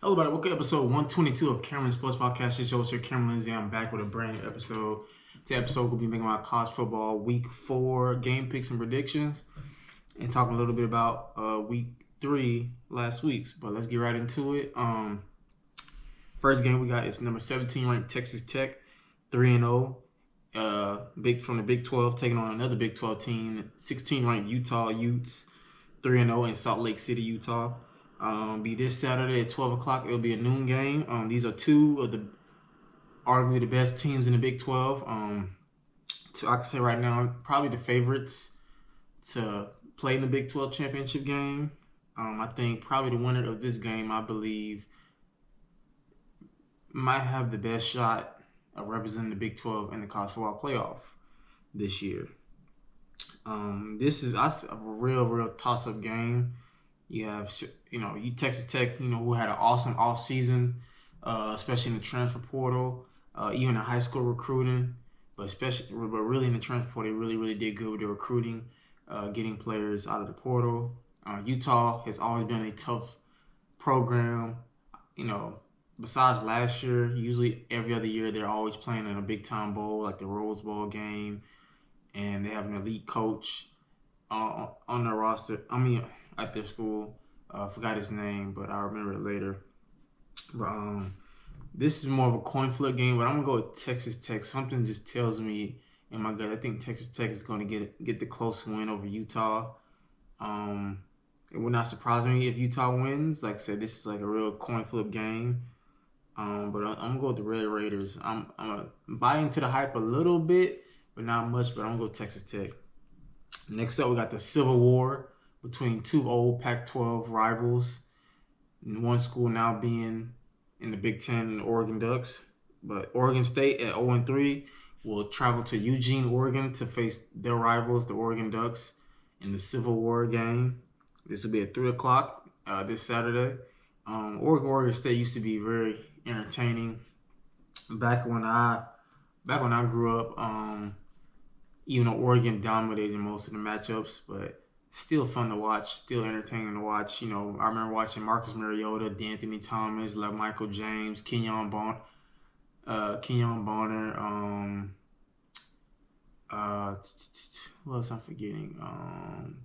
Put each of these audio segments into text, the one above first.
Hello, everybody. Welcome to episode 122 of Cameron Sports Podcast. This is your Cameron Lindsay. I'm back with a brand new episode. Today's episode will be making my college football week 4 game picks and predictions and talking a little bit about week 3 last week's. But let's get right into it. First game we got is number 17 ranked Texas Tech, 3-0. Big from the Big 12 taking on another Big 12 team, 16 ranked Utah Utes, 3-0 in Salt Lake City, Utah. Be this Saturday at 12 o'clock. It'll be a noon game. These are two of the arguably the best teams in the Big 12. So I can say right now, probably the favorites to play in the Big 12 championship game. I think probably the winner of this game, I believe, might have the best shot of representing the Big 12 in the college football playoff this year. This is a real toss-up game. You have, Texas Tech, who had an awesome offseason, especially in the transfer portal, even in high school recruiting, but really in the transfer portal, they really did good with their recruiting, getting players out of the portal. Utah has always been a tough program. Besides last year, usually every other year they're always playing in a big-time bowl, like the Rose Bowl game, and they have an elite coach on their roster. At their school. Forgot his name, but I'll remember it later. But this is more of a coin flip game, but I'm going to go with Texas Tech. Something just tells me in my gut, I think Texas Tech is going to get the close win over Utah. It would not surprise me if Utah wins. Like I said, this is like a real coin flip game. But I'm going to go with the Red Raiders. I'm going to buy into the hype a little bit, but not much. But I'm going to go with Texas Tech. Next up, we got the Civil War between two old Pac-12 rivals. One school now being in the Big Ten, Oregon Ducks. But Oregon State at 0-3 will travel to Eugene, Oregon to face their rivals, the Oregon Ducks, in the Civil War game. This will be at 3 o'clock this Saturday. Oregon State used to be very entertaining. Back when I grew up, even though Oregon dominated most of the matchups, but still fun to watch, still entertaining to watch. I remember watching Marcus Mariota, D'Anthony Thomas, Michael James, Kenyon Bonner. What else I'm forgetting? I'm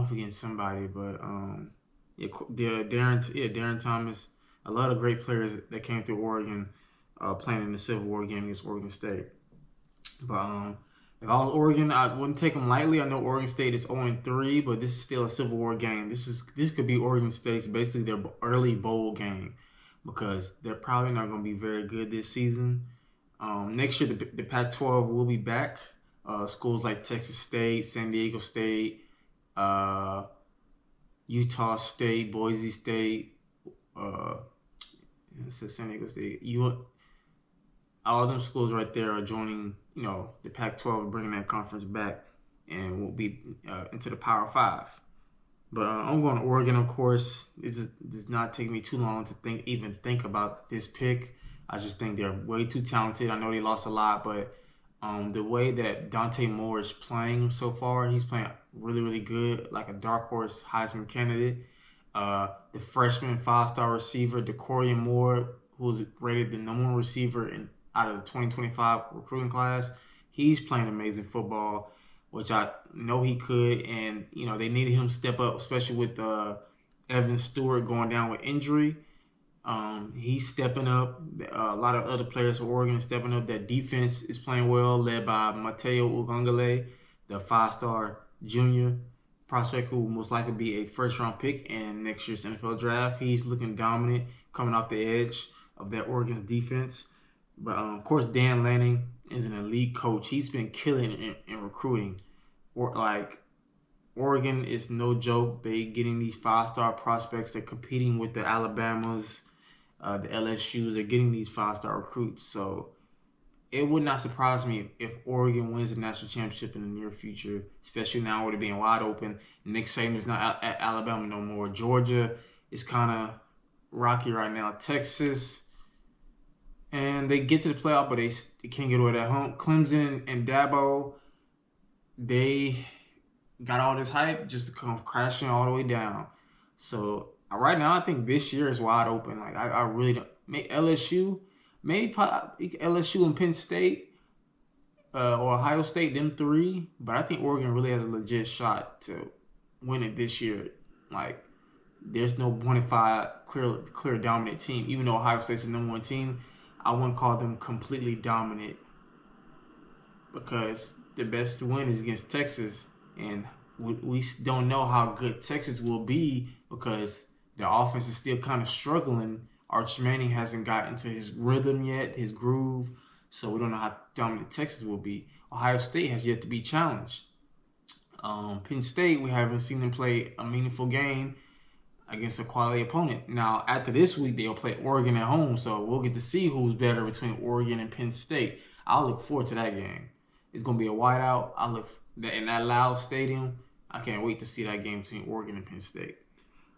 forgetting somebody, but Darren Thomas. A lot of great players that came through Oregon, playing in the Civil War game against Oregon State. But if I was Oregon, I wouldn't take them lightly. I know Oregon State is 0-3, but this is still a Civil War game. This could be Oregon State's basically their early bowl game because they're probably not going to be very good this season. Next year, the Pac-12 will be back. Schools like Texas State, San Diego State, Utah State, Boise State, San Diego State. All them schools right there are joining, the Pac-12, bringing that conference back, and will be into the Power 5. But I'm going to Oregon, of course. It does not take me too long to even think about this pick. I just think they're way too talented. I know they lost a lot, but the way that Dante Moore is playing so far, he's playing really good, like a dark horse Heisman candidate. The freshman 5-star receiver, DeCorian Moore, who's rated the number 1 receiver out of the 2025 recruiting class, he's playing amazing football, which I know he could. And, they needed him to step up, especially with Evan Stewart going down with injury. He's stepping up. A lot of other players from Oregon are stepping up. That defense is playing well, led by Mateo Ugangale, the 5-star junior prospect who will most likely be a first-round pick in next year's NFL draft. He's looking dominant, coming off the edge of that Oregon's defense. But, of course, Dan Lanning is an elite coach. He's been killing in recruiting. Oregon is no joke. They getting these 5-star prospects. They're competing with the Alabamas, the LSUs. They're getting these 5-star recruits. So it would not surprise me if Oregon wins the national championship in the near future, especially now with it being wide open. Nick Saban's not at Alabama no more. Georgia is kind of rocky right now. Texas, and they get to the playoff, but they can't get over that hump. Clemson and Dabo, they got all this hype just to come crashing all the way down. So right now, I think this year is wide open. Like I really don't. Maybe LSU and Penn State or Ohio State, them three. But I think Oregon really has a legit shot to win it this year. Like there's no bona fide clear dominant team. Even though Ohio State's the number one team, I wouldn't call them completely dominant because the best win is against Texas, and we don't know how good Texas will be because the offense is still kind of struggling. Arch Manning hasn't gotten to his rhythm yet, his groove, so we don't know how dominant Texas will be. Ohio State has yet to be challenged. Penn State, we haven't seen them play a meaningful game against a quality opponent. Now, after this week, they'll play Oregon at home, so we'll get to see who's better between Oregon and Penn State. I'll look forward to that game. It's going to be a whiteout. In that loud stadium. I can't wait to see that game between Oregon and Penn State.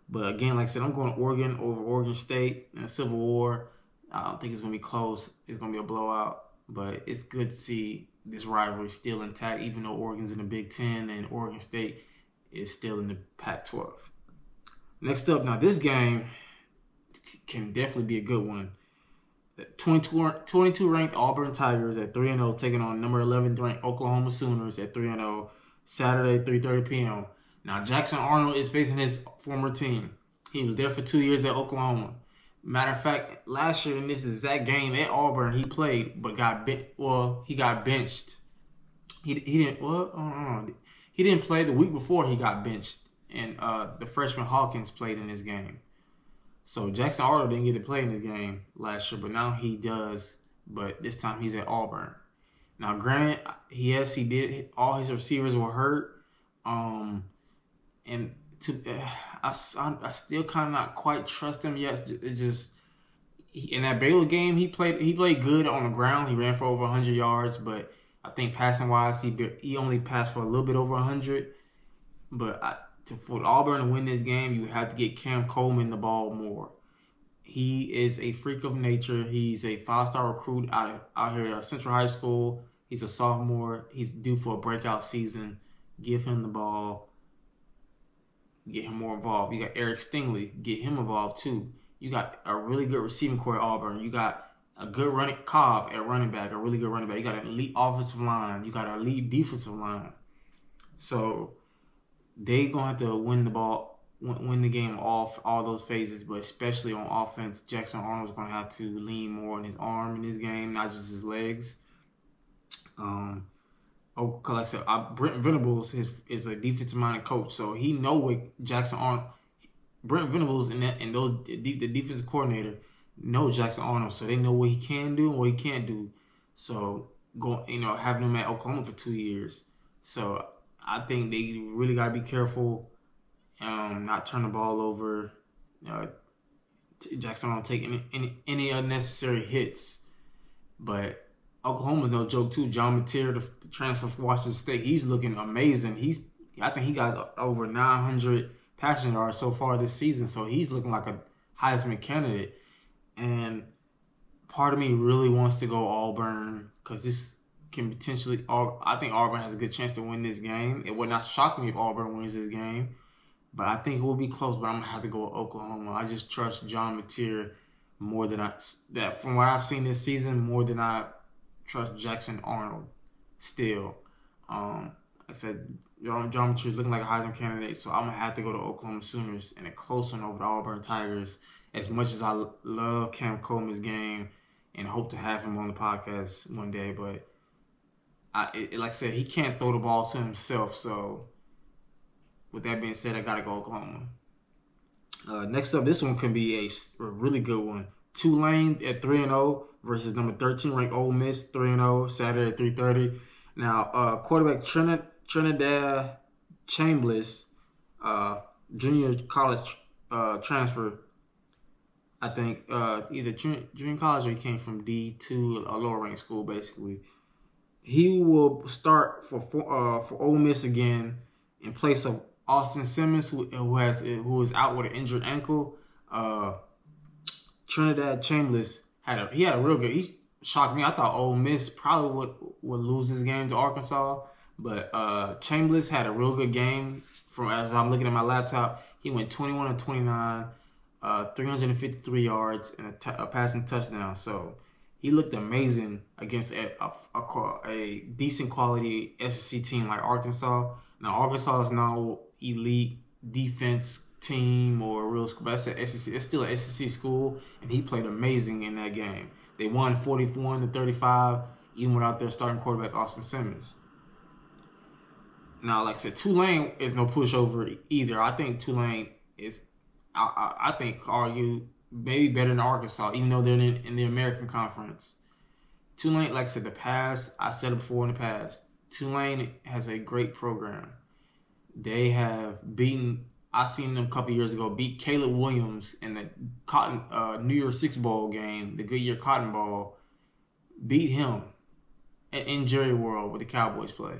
But again, like I said, I'm going Oregon over Oregon State in a Civil War. I don't think it's going to be close. It's going to be a blowout. But it's good to see this rivalry still intact, even though Oregon's in the Big Ten and Oregon State is still in the Pac-12. Next up, now this game can definitely be a good one. The 22 ranked Auburn Tigers at 3-0 taking on number 11 ranked Oklahoma Sooners at 3-0 Saturday 3:30 p.m. Now Jackson Arnold is facing his former team. He was there for 2 years at Oklahoma. Matter of fact, last year in this exact game at Auburn, he played but he got benched. He didn't play the week before he got benched, and the freshman Hawkins played in this game. So Jackson Arnold didn't get to play in this game last year, but now he does. But this time he's at Auburn. Now, granted, he did. All his receivers were hurt, and I still kind of not quite trust him yet. In that Baylor game, he played good on the ground. He ran for over 100 yards, but I think passing wise, he only passed for a little bit over 100. But for Auburn to win this game, you have to get Cam Coleman the ball more. He is a freak of nature. He's a 5-star recruit out here at Central High School. He's a sophomore. He's due for a breakout season. Give him the ball. Get him more involved. You got Eric Stingley. Get him involved too. You got a really good receiving core at Auburn. You got a good Cobb at running back, a really good running back. You got an elite offensive line. You got an elite defensive line. So they gonna have to win the game off all those phases, but especially on offense, Jackson Arnold's gonna have to lean more on his arm in this game, not just his legs. Like I said, Brent Venables is a defensive-minded coach, so he know what Jackson Arnold. Brent Venables and the defensive coordinator know Jackson Arnold, so they know what he can do and what he can't do. So having him at Oklahoma for 2 years, so I think they really got to be careful, not turn the ball over. Jackson Arnold taking any unnecessary hits, but Oklahoma's no joke too. John Mateer, the transfer from Washington State, he's looking amazing. I think he got over 900 passing yards so far this season, so he's looking like a Heisman candidate. And part of me really wants to go Auburn because this can potentially. I think Auburn has a good chance to win this game. It would not shock me if Auburn wins this game, but I think it will be close. But I'm gonna have to go with Oklahoma. I just trust John Mateer more than from what I've seen this season, more than I trust Jackson Arnold still. Like I said, John Mateer is looking like a Heisman candidate, so I'm going to have to go to Oklahoma Sooners in a close one over the Auburn Tigers. As much as I love Cam Coleman's game and hope to have him on the podcast one day, but like I said, he can't throw the ball to himself, so with that being said, I got to go Oklahoma. Next up, this one can be a really good one. Tulane at 3-0 versus number 13 ranked Ole Miss 3-0 Saturday at 3:30. Now, quarterback Trinidad Chambliss, junior college transfer. I think either junior college or he came from D2, a lower ranked school, basically. He will start for Ole Miss again in place of Austin Simmons, who is out with an injured ankle. Trinidad Chambliss had a real good. He shocked me. I thought Ole Miss probably would lose this game to Arkansas, but Chambliss had a real good game. From as I'm looking at my laptop, he went 21-29, 353 yards and a passing touchdown. So he looked amazing against a decent quality SEC team like Arkansas. Now Arkansas is no elite defense team or real school, but it's still an SEC school, and he played amazing in that game. They won 41-35, even without their starting quarterback Austin Simmons. Now, like I said, Tulane is no pushover either. I think Tulane is, I think, argue maybe better than Arkansas, even though they're in the American Conference. Tulane, like I said, I said it before in the past, Tulane has a great program. They have beaten, I seen them a couple years ago, beat Caleb Williams in the New Year's Six Bowl game, the Goodyear Cotton Bowl, beat him in Jerry World where the Cowboys play.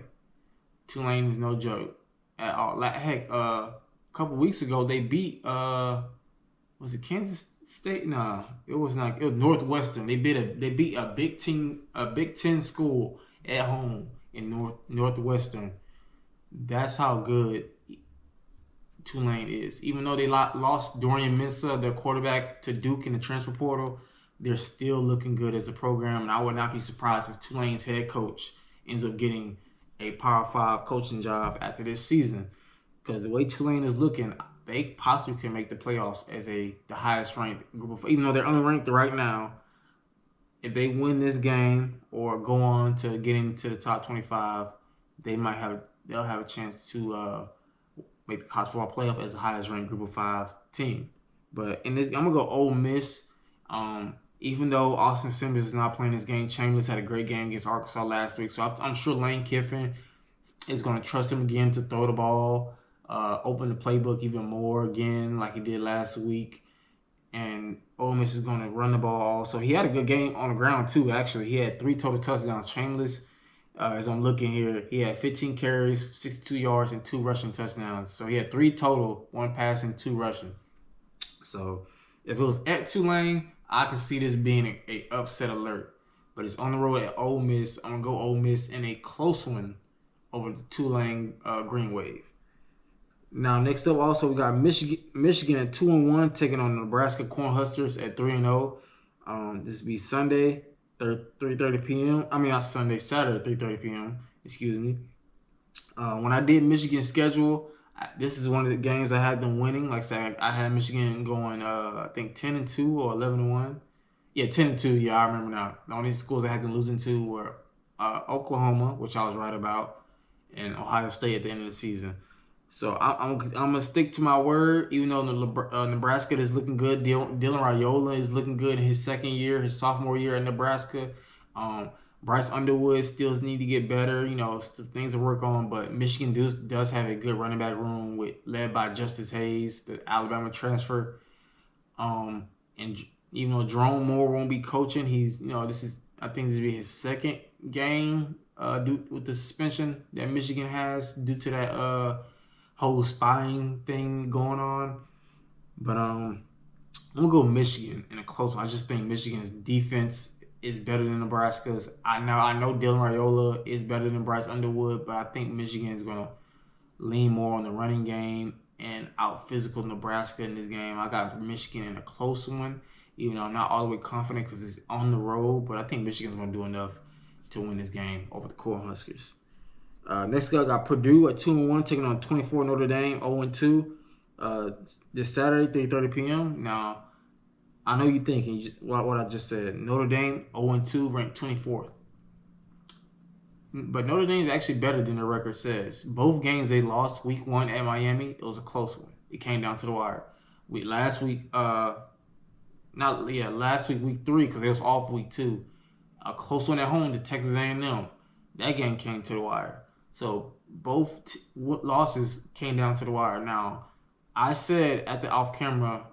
Tulane is no joke at all. Heck, a couple weeks ago they beat was it Kansas State? Nah, it was not. It was Northwestern. They beat a Big Ten school at home in Northwestern. That's how good Tulane is. Even though they lost Dorian Mensah, their quarterback, to Duke in the transfer portal, they're still looking good as a program. And I would not be surprised if Tulane's head coach ends up getting a Power 5 coaching job after this season. Because the way Tulane is looking, they possibly can make the playoffs as the highest ranked group of, even though they're unranked right now. If they win this game or go on to get into the top 25, they'll have a chance to make the college football playoff as the highest ranked group of 5 team. But in this, I'm gonna go Ole Miss. Even though Austin Simmons is not playing this game, Chambers had a great game against Arkansas last week. So I'm sure Lane Kiffin is going to trust him again to throw the ball, open the playbook even more again like he did last week. And Ole Miss is going to run the ball also. He had a good game on the ground too, actually. He had 3 total touchdowns. Chambers, as I'm looking here, he had 15 carries, 62 yards, and 2 rushing touchdowns. So he had 3 total, 1 passing, 2 rushing. So if it was at Tulane, I can see this being a upset alert. But it's on the road at Ole Miss. I'm going to go Ole Miss in a close one over the Tulane Green Wave. Now, next up also, we got Michigan at 2-1 taking on the Nebraska Cornhuskers at 3-0. This will be Sunday, 3:30 p.m. I mean, not Sunday, Saturday, 3:30 p.m. Excuse me. When I did Michigan's schedule, this is one of the games I had them winning. Like I said, I had Michigan going, I think 10-2 or 11-1. Yeah, 10-2. Yeah, I remember now. The only schools I had them losing to were Oklahoma, which I was right about, and Ohio State at the end of the season. So I'm gonna stick to my word, even though Nebraska is looking good. Dylan Raiola is looking good in his second year, his sophomore year at Nebraska. Bryce Underwood still need to get better, things to work on. But Michigan does have a good running back room led by Justice Hayes, the Alabama transfer. And even though Jerome Moore won't be coaching, I think this will be his second game due with the suspension that Michigan has due to that whole spying thing going on. But I'm gonna go Michigan in a close one. I just think Michigan's defense is better than Nebraska's. I know Dylan Raiola is better than Bryce Underwood, but I think Michigan is gonna lean more on the running game and out physical Nebraska in this game. I got Michigan in a close one, even though I'm not all the way confident because it's on the road. But I think Michigan's gonna do enough to win this game over the Cornhuskers. Next up, I got Purdue at 2-1 taking on 24 Notre Dame 0-2 this Saturday 3:30 p.m. Now, I know you're thinking what I just said. Notre Dame 0-2 ranked 24th. But Notre Dame is actually better than their record says. Both games they lost week 1 at Miami, it was a close one. It came down to the wire. Last week, week 3, because it was off week 2. A close one at home to Texas A&M. That game came to the wire. So both losses came down to the wire. Now, I said at the off camera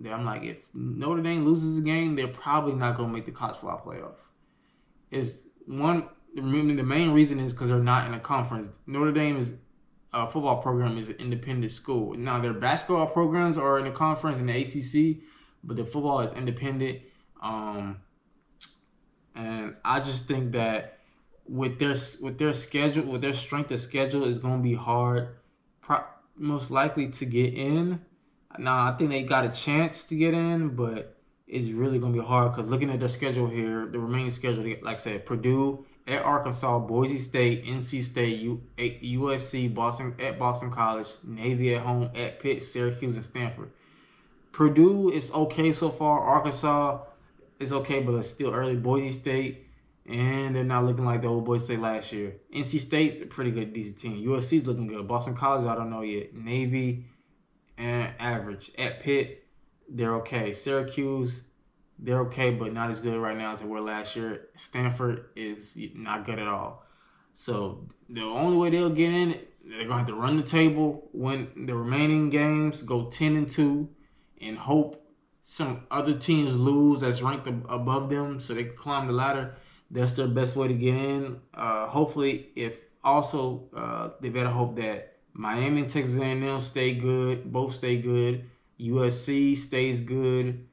that I'm like, if Notre Dame loses a game, they're probably not going to make the college football playoff. The main reason is because they're not in a conference. Notre Dame's football program is an independent school. Now, their basketball programs are in a conference in the ACC, but the football is independent. And I just think that with their schedule, with their strength of schedule, it's going to be hard, most likely to get in. Now I think they got a chance to get in, but it's really gonna be hard because looking at the schedule here, the remaining schedule, like I said, Purdue at Arkansas, Boise State, NC State, USC, Boston at Boston College, Navy at home, at Pitt, Syracuse, and Stanford. Purdue is okay so far. Arkansas is okay, but it's still early. Boise State, and they're not looking like the old Boise State last year. NC State's a pretty good, decent team. USC's looking good. Boston College, I don't know yet. Navy, and average. At Pitt, they're okay. Syracuse, they're okay, but not as good right now as they were last year. Stanford is not good at all. So the only way they'll get in, they're gonna have to run the table, win the remaining games, go 10-2, and hope some other teams lose that's ranked above them so they can climb the ladder. That's their best way to get in. Hopefully, if also they better hope that Miami and Texas A&M stay good, both stay good. USC stays good,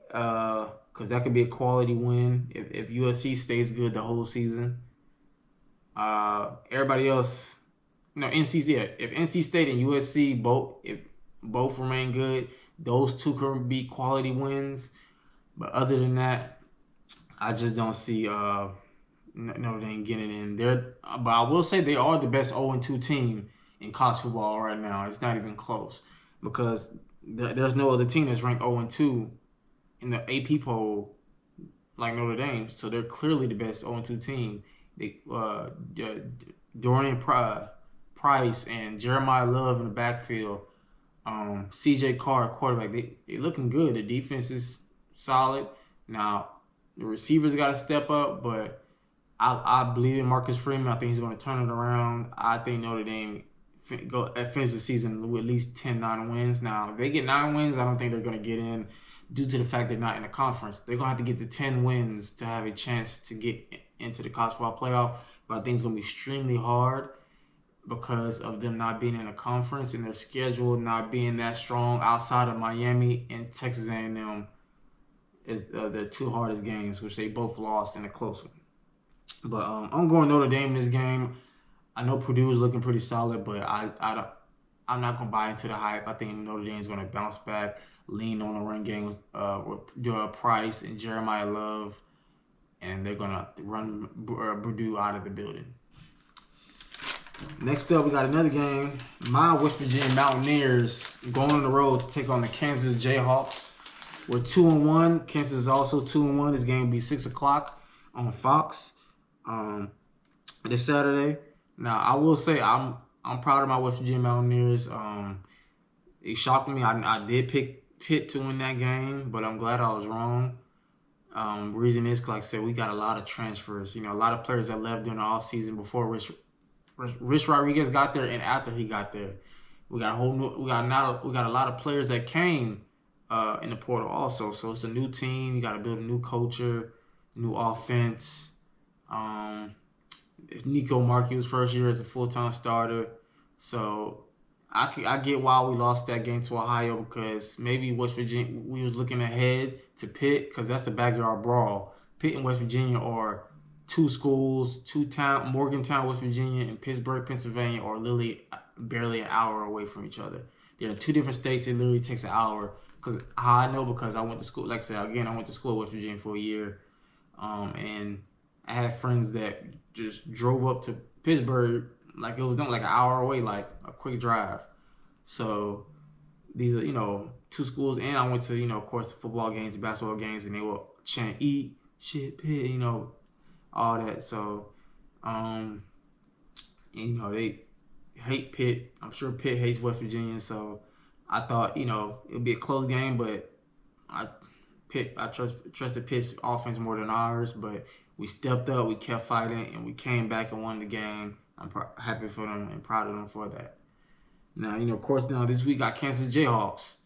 because that could be a quality win if USC stays good the whole season. Everybody else, if NC State and USC both remain good, those two can be quality wins. But other than that, I just don't see Notre Dame getting in there. But I will say they are the best 0-2 team in college football right now. It's not even close because there's no other team that's ranked 0-2 in the AP poll like Notre Dame. So they're clearly the best 0-2 team. Dorian Price and Jeremiah Love in the backfield. CJ Carr, quarterback, they looking good. The defense is solid. Now, the receivers got to step up, but I believe in Marcus Freeman. I think he's going to turn it around. I think Notre Dame finish the season with at least 10-9 wins. Now, if they get 9 wins, I don't think they're going to get in due to the fact they're not in the conference. They're going to have to get to 10 wins to have a chance to get into the college football playoff. But I think it's going to be extremely hard because of them not being in a conference and their schedule not being that strong outside of Miami and Texas A&M is their two hardest games, which they both lost in a close one. But I'm going Notre Dame in this game. I know Purdue is looking pretty solid, but I'm not going to buy into the hype. I think Notre Dame is going to bounce back, lean on the run game with Price and Jeremiah Love, and they're going to run Purdue out of the building. Next up, we got another game. My West Virginia Mountaineers going on the road to take on the Kansas Jayhawks. We're 2-1. Kansas is also 2-1. This game will be 6 o'clock on Fox this Saturday. Now, I will say I'm proud of my West Virginia Mountaineers. It shocked me. I did pick Pitt to win that game, but I'm glad I was wrong. Reason is, like I said, we got a lot of transfers. A lot of players that left during the offseason before Rich Rodriguez got there and after he got there. We got a lot of players that came in the portal also. So it's a new team. You got to build a new culture, new offense. Nico Markey's first year as a full-time starter. So I get why we lost that game to Ohio, because maybe West Virginia, we was looking ahead to Pitt because that's the backyard brawl. Pitt and West Virginia are two schools, Morgantown, West Virginia, and Pittsburgh, Pennsylvania, are literally barely an hour away from each other. They're in two different states. It literally takes an hour. Because how I know, because I went to school, like I said, again, I went to school in West Virginia for a year. And I had friends that just drove up to Pittsburgh like it was done like an hour away, like a quick drive. So these are, two schools. And I went to, of course, the football games, the basketball games, and they will chant, eat, shit, Pitt, all that. So, they hate Pitt. I'm sure Pitt hates West Virginia. So I thought, it would be a close game, but I trusted Pitt's offense more than ours. But we stepped up, we kept fighting, and we came back and won the game. I'm happy for them and proud of them for that. Now, of course, this week got Kansas Jayhawks.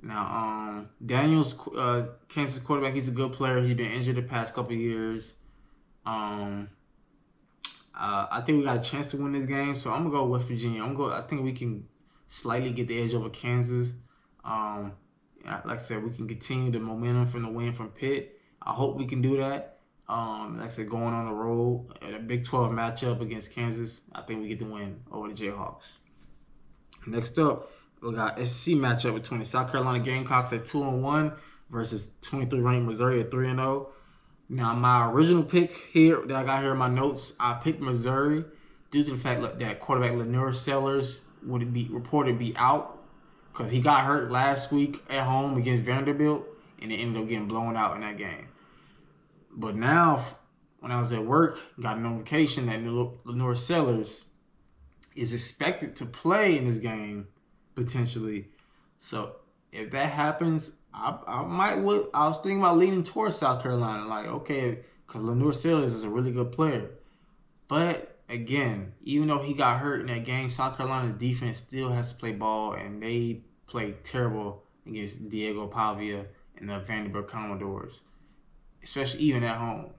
Now, Daniels, Kansas quarterback, he's a good player. He's been injured the past couple of years. I think we got a chance to win this game, so I'm gonna go West Virginia. I think we can slightly get the edge over Kansas. Like I said, we can continue the momentum from the win from Pitt. I hope we can do that. Like I said, going on the road at a Big 12 matchup against Kansas, I think we get the win over the Jayhawks. Next up, We got SEC matchup between the South Carolina Gamecocks at 2-1 versus 23 ranked Missouri at 3-0. Now, my original pick here that I got here in my notes, I picked Missouri due to the fact that quarterback Lenore Sellers would be reported to be out because he got hurt last week at home against Vanderbilt and it ended up getting blown out in that game. But now, when I was at work, got a notification that Lenore Sellers is expected to play in this game potentially. So if that happens, I might. I was thinking about leaning towards South Carolina. Like, okay, because Lenore Sellers is a really good player. But again, even though he got hurt in that game, South Carolina's defense still has to play ball, and they played terrible against Diego Pavia and the Vanderbilt Commodores, especially even at home.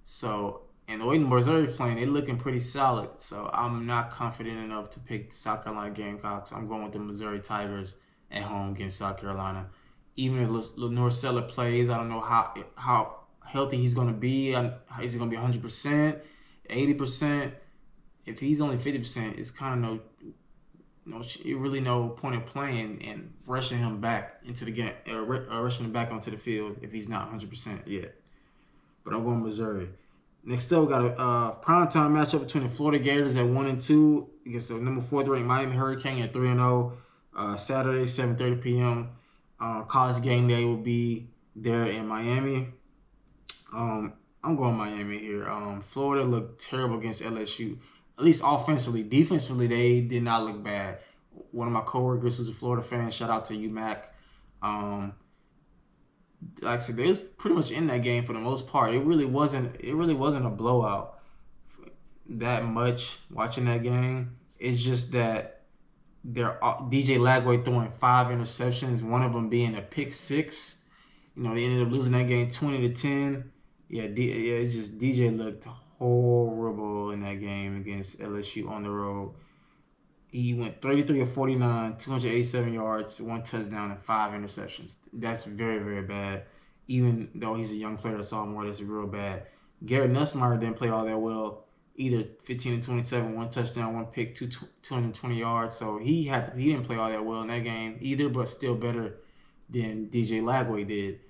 So, and the way Missouri's playing, they're looking pretty solid. So I'm not confident enough to pick the South Carolina Gamecocks. I'm going with the Missouri Tigers at home against South Carolina. Even if Lenore Seller plays, I don't know how healthy he's going to be. Is he going to be 100%, 80%? If he's only 50%, it's kind of really no point in playing and rushing him back into the game, rushing him back onto the field if he's not 100% yet. But I'm going Missouri. Next up, we got a primetime matchup between the Florida Gators at 1-2 against the number 4 ranked Miami Hurricane at 3-0. Saturday, 7:30 p.m. College game day will be there in Miami. I'm going Miami here. Florida looked terrible against LSU, at least offensively. Defensively, they did not look bad. One of my coworkers who's a Florida fan, shout out to UMac. Like I said, they was pretty much in that game for the most part. It really wasn't a blowout that much watching that game. It's just that DJ Lagway throwing 5 interceptions, one of them being a pick 6. They ended up losing that game 20-10. It's just DJ looked horrible in that game against LSU on the road. He went 33 of 49, 287 yards, 1 touchdown, and 5 interceptions. That's very, very bad. Even though he's a young player, a sophomore, that's real bad. Garrett Nussmeier didn't play all that well. Either 15-27, 1 touchdown, 1 pick, 220 yards. So he didn't play all that well in that game either, but still better than DJ Lagway did.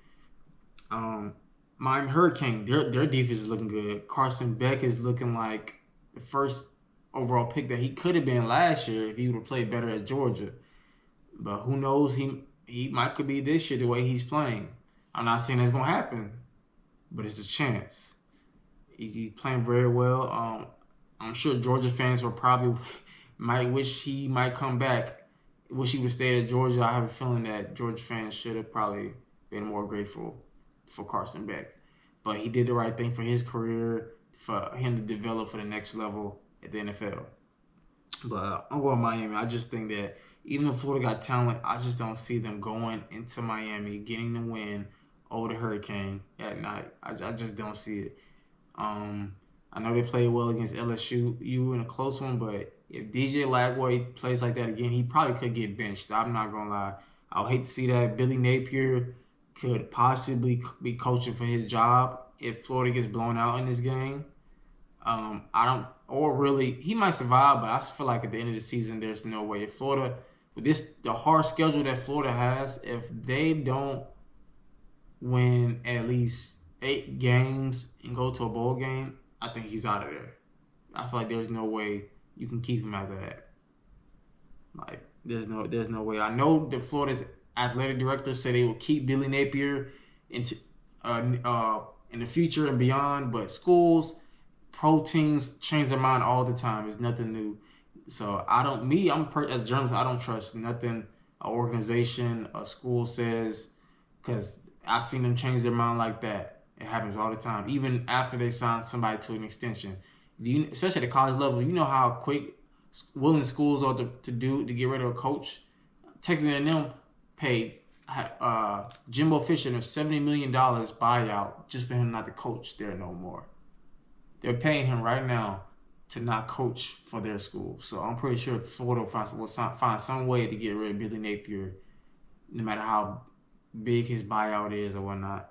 Miami Hurricane, their defense is looking good. Carson Beck is looking like the first overall pick that he could have been last year if he would have played better at Georgia. But who knows? He might could be this year the way he's playing. I'm not saying that's going to happen, but it's a chance. He's playing very well. I'm sure Georgia fans might wish he might come back. Wish he would stay at Georgia. I have a feeling that Georgia fans should have probably been more grateful for Carson Beck. But he did the right thing for his career, for him to develop for the next level at the NFL. But I'm going Miami. I just think that even though Florida got talent, I just don't see them going into Miami, getting the win over the Hurricane at night. I just don't see it. I know they played well against LSU in a close one, but if DJ Lagway plays like that again, he probably could get benched. I'm not going to lie. I would hate to see that. Billy Napier could possibly be coaching for his job if Florida gets blown out in this game. He might survive, but I feel like at the end of the season, there's no way. If Florida, with the hard schedule that Florida has, if they don't win at least 8 games and go to a bowl game, I think he's out of there. I feel like there's no way you can keep him after that. Like, there's no way. I know that Florida's athletic director said they will keep Billy Napier into in the future and beyond, but schools, pro teams change their mind all the time. It's nothing new. So as a journalist, I don't trust nothing an organization, a school says, because I've seen them change their mind like that. It happens all the time, even after they sign somebody to an extension. Especially at the college level, you know how quick willing schools are to get rid of a coach. Texas A&M paid Jimbo Fisher $70 million buyout just for him not to coach there no more. They're paying him right now to not coach for their school. So I'm pretty sure Florida will find some way to get rid of Billy Napier, no matter how big his buyout is or whatnot.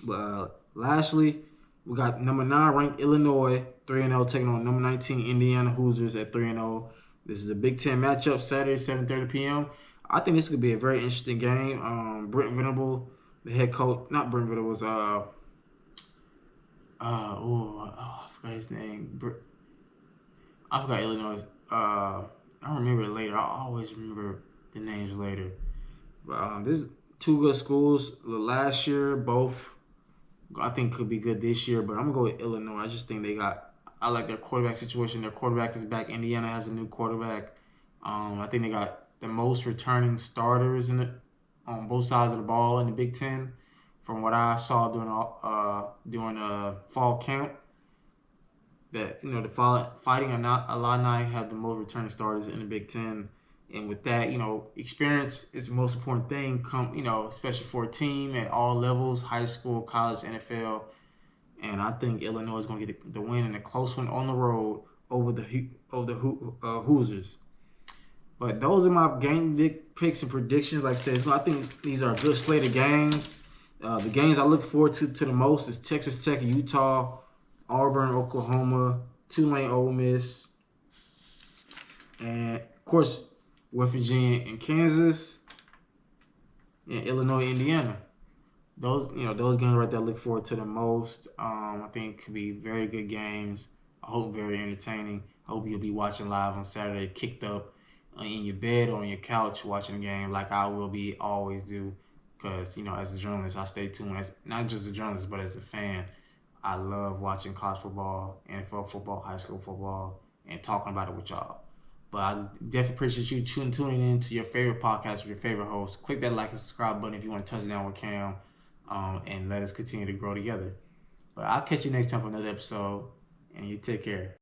But lastly, we got number 9 ranked Illinois 3-0 taking on number 19 Indiana Hoosiers at 3-0. This is a Big Ten matchup, Saturday, 7:30 p.m. I think this could be a very interesting game. Brent Venable, the head coach, not Brent Venable, was I forgot his name. I forgot Illinois. I remember it later. I always remember the names later. But this two good schools. Last year, both I think could be good this year. But I'm gonna go with Illinois. I just think they got. I like their quarterback situation. Their quarterback is back. Indiana has a new quarterback. I think they got the most returning starters on both sides of the ball in the Big Ten. From what I saw during fall camp, that the Fighting Illini have the most returning starters in the Big Ten, and with that, experience is the most important thing. Especially for a team at all levels, high school, college, NFL, and I think Illinois is going to get the win and a close one on the road over the Hoosiers. But those are my game picks and predictions. Like I said, I think these are a good slate of games. The games I look forward to the most is Texas Tech, Utah, Auburn, Oklahoma, Tulane, Ole Miss, and of course West Virginia and Kansas, and Illinois, Indiana. Those games right there I look forward to the most. I think could be very good games. I hope very entertaining. I hope you'll be watching live on Saturday, kicked up in your bed or on your couch watching the game like I will be always do. Because, as a journalist, I stay tuned. As not just a journalist, but as a fan, I love watching college football, NFL football, high school football, and talking about it with y'all. But I definitely appreciate you tuning in to your favorite podcast with your favorite host. Click that like and subscribe button if you want to touch down with Cam, and let us continue to grow together. But I'll catch you next time for another episode, and you take care.